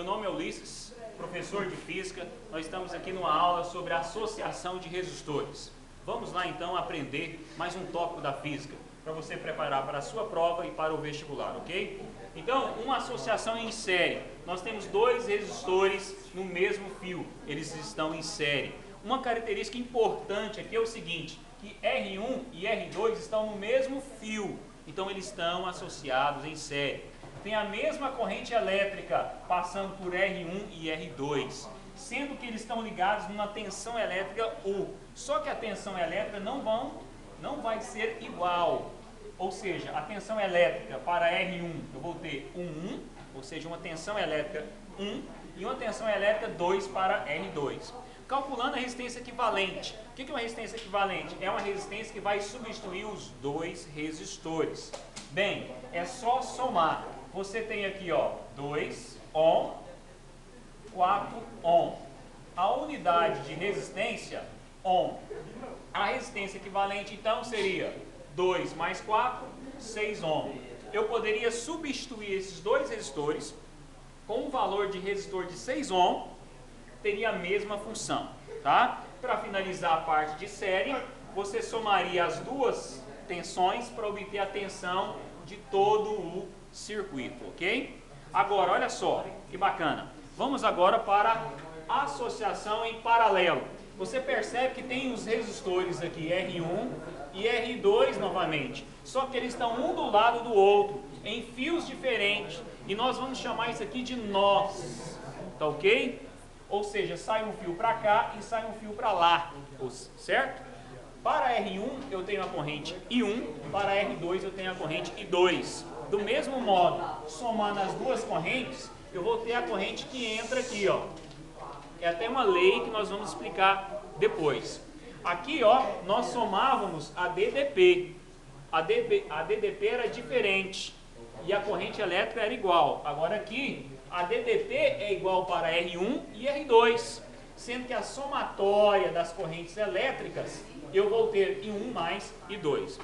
Meu nome é Ulisses, professor de Física. Nós estamos aqui numa aula sobre associação de resistores. Vamos lá então aprender mais um tópico da Física, para você preparar para a sua prova e para o vestibular, ok? Então, uma associação em série. Nós temos dois resistores no mesmo fio, eles estão em série. Uma característica importante aqui é o seguinte, que R1 e R2 estão no mesmo fio, então eles estão associados em série. Tem a mesma corrente elétrica passando por R1 e R2, sendo que eles estão ligados numa tensão elétrica U. Só que a tensão elétrica não vai ser igual. Ou seja, a tensão elétrica para R1 eu vou ter um 1, ou seja, uma tensão elétrica 1, e uma tensão elétrica 2 para R2. Calculando a resistência equivalente. O que é uma resistência equivalente? É uma resistência que vai substituir os dois resistores. Bem, é só somar. Você tem aqui, ó, 2 ohm, 4 ohm. A unidade de resistência, ohm. A resistência equivalente, então, seria 2 mais 4, 6 ohm. Eu poderia substituir esses dois resistores com um valor de resistor de 6 ohm, teria a mesma função, tá? Para finalizar a parte de série, você somaria as duas tensões para obter a tensão de todo o circuito, ok? Agora, olha só, que bacana. Vamos agora para a associação em paralelo. Você percebe que tem os resistores aqui, R1 e R2 novamente. Só que eles estão um do lado do outro, em fios diferentes. E nós vamos chamar isso aqui de nós, tá ok? Ou seja, sai um fio para cá e sai um fio para lá, certo? Para R1 eu tenho a corrente I1, para R2 eu tenho a corrente I2. Do mesmo modo, somando as duas correntes, eu vou ter a corrente que entra aqui, ó. É até uma lei que nós vamos explicar depois. Aqui, ó, nós somávamos a DDP. A DDP era diferente e a corrente elétrica era igual. Agora aqui, a DDP é igual para R1 e R2, sendo que a somatória das correntes elétricas eu vou ter I1 mais I2.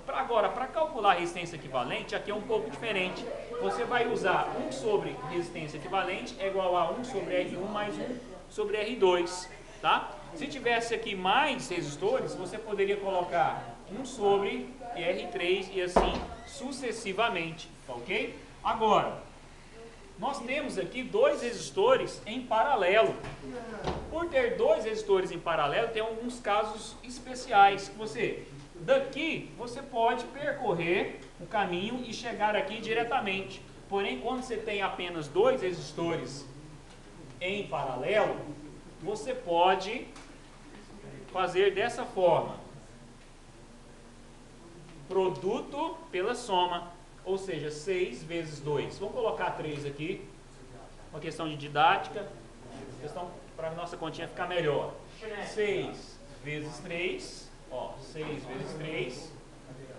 Agora, para calcular a resistência equivalente, aqui é um pouco diferente. Você vai usar 1 sobre resistência equivalente é igual a 1 sobre R1 mais 1 sobre R2, tá? Se tivesse aqui mais resistores, você poderia colocar 1 sobre R3 e assim sucessivamente, tá ok? Agora, nós temos aqui dois resistores em paralelo. Por ter dois resistores em paralelo, tem alguns casos especiais que daqui você pode percorrer o caminho e chegar aqui diretamente. Porém, quando você tem apenas dois resistores em paralelo, você pode fazer dessa forma: produto pela soma, ou seja, 6 vezes 2. Vamos colocar 3 aqui, uma questão de didática, questão para a nossa continha ficar melhor. 6 vezes 3, ó, 6 vezes 3,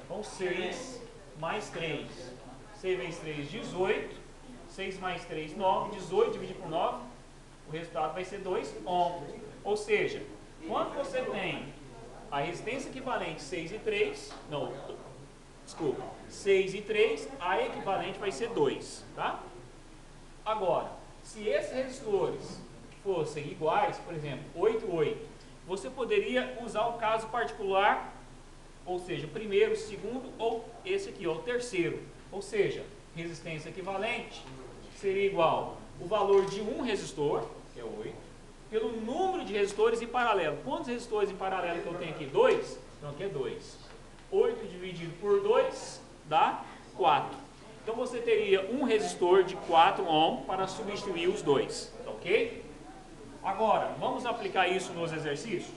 então 6 mais 3. 6 vezes 3, 18. 6 mais 3, 9. 18 dividido por 9, o resultado vai ser 2 ohm. Ou seja, quando você tem a resistência equivalente 6 e 3, não, desculpa, 6 e 3, a equivalente vai ser 2, tá? Agora, se esses resistores fossem iguais, por exemplo, 8 e 8, você poderia usar o caso particular, ou seja, primeiro, segundo ou esse aqui, ó, o terceiro. Ou seja, resistência equivalente seria igual o valor de um resistor, que é 8, pelo número de resistores em paralelo. Quantos resistores em paralelo que eu tenho aqui? 2? Então aqui é 2. 8 dividido por 2 dá 4. Então você teria um resistor de 4 ohm para substituir os dois, ok? Agora, vamos aplicar isso nos exercícios?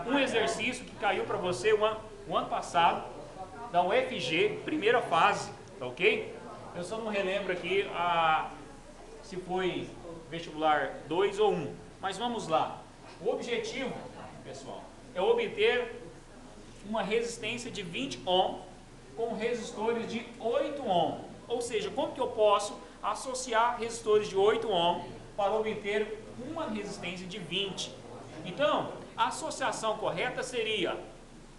Um exercício que caiu para você o ano passado, da UFG, primeira fase, tá ok? Eu só não relembro aqui se foi vestibular 2 ou 1, mas vamos lá. O objetivo, pessoal, é obter uma resistência de 20 ohm com resistores de 8 ohm. Ou seja, como que eu posso associar resistores de 8 ohm para obter uma resistência de 20? Então, a associação correta seria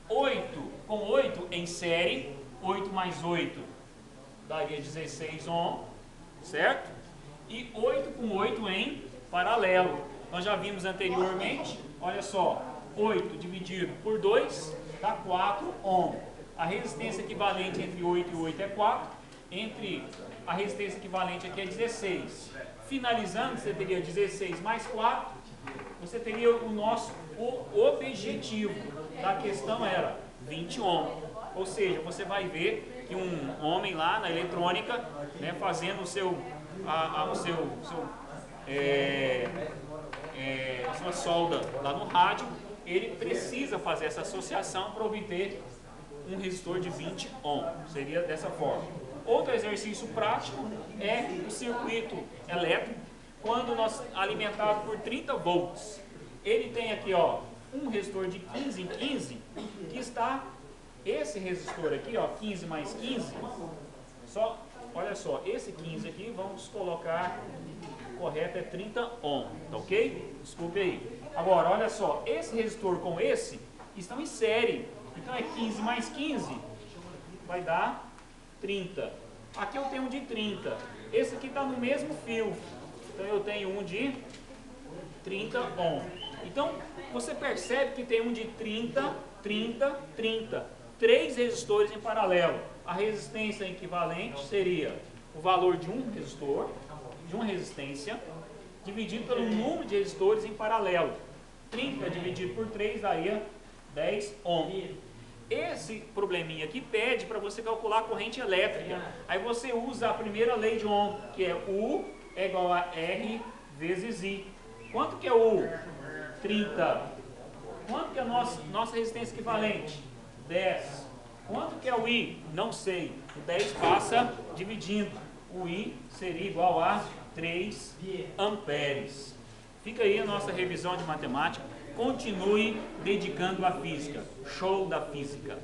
8 com 8 em série, 8 mais 8 daria 16 ohm, certo? e 8 com 8 em paralelo. Nós já vimos anteriormente, olha só, 8 dividido por 2 dá 4 ohm. A resistência equivalente entre 8 e 8 é 4, entre a resistência equivalente aqui é 16. Finalizando, você teria 16 mais 4, você teria o objetivo da questão era 20 ohm. Ou seja, você vai ver que um homem lá na eletrônica, né, fazendo a sua solda lá no rádio, ele precisa fazer essa associação para obter um resistor de 20 ohm. Seria dessa forma. Outro exercício prático é o circuito elétrico, quando nós alimentado por 30 volts. Ele tem aqui, ó, um resistor de 15 em 15, que está, esse resistor aqui, ó, 15 mais 15, olha só, esse 15 aqui, vamos colocar, correto é 30 ohm, tá ok? Desculpe aí. Agora, olha só, esse resistor com esse estão em série, então é 15 mais 15, vai dar 30. Aqui eu tenho um de 30, esse aqui está no mesmo fio, então eu tenho um de 30 ohm. Então, você percebe que tem um de 30, 30, 30. 3 resistores em paralelo. A resistência equivalente seria o valor de um resistor, de uma resistência, dividido pelo número de resistores em paralelo. 30 dividido por 3 daria 10 ohm. Esse probleminha aqui pede para você calcular a corrente elétrica. Aí você usa a primeira lei de Ohm, que é U é igual a R vezes I. Quanto que é U? 30. Quanto que é a nossa resistência equivalente? 10. Quanto que é o I? Não sei. O 10 passa dividindo. O I seria igual a 3 amperes. Fica aí a nossa revisão de matemática. Continue dedicando à física. Show da física!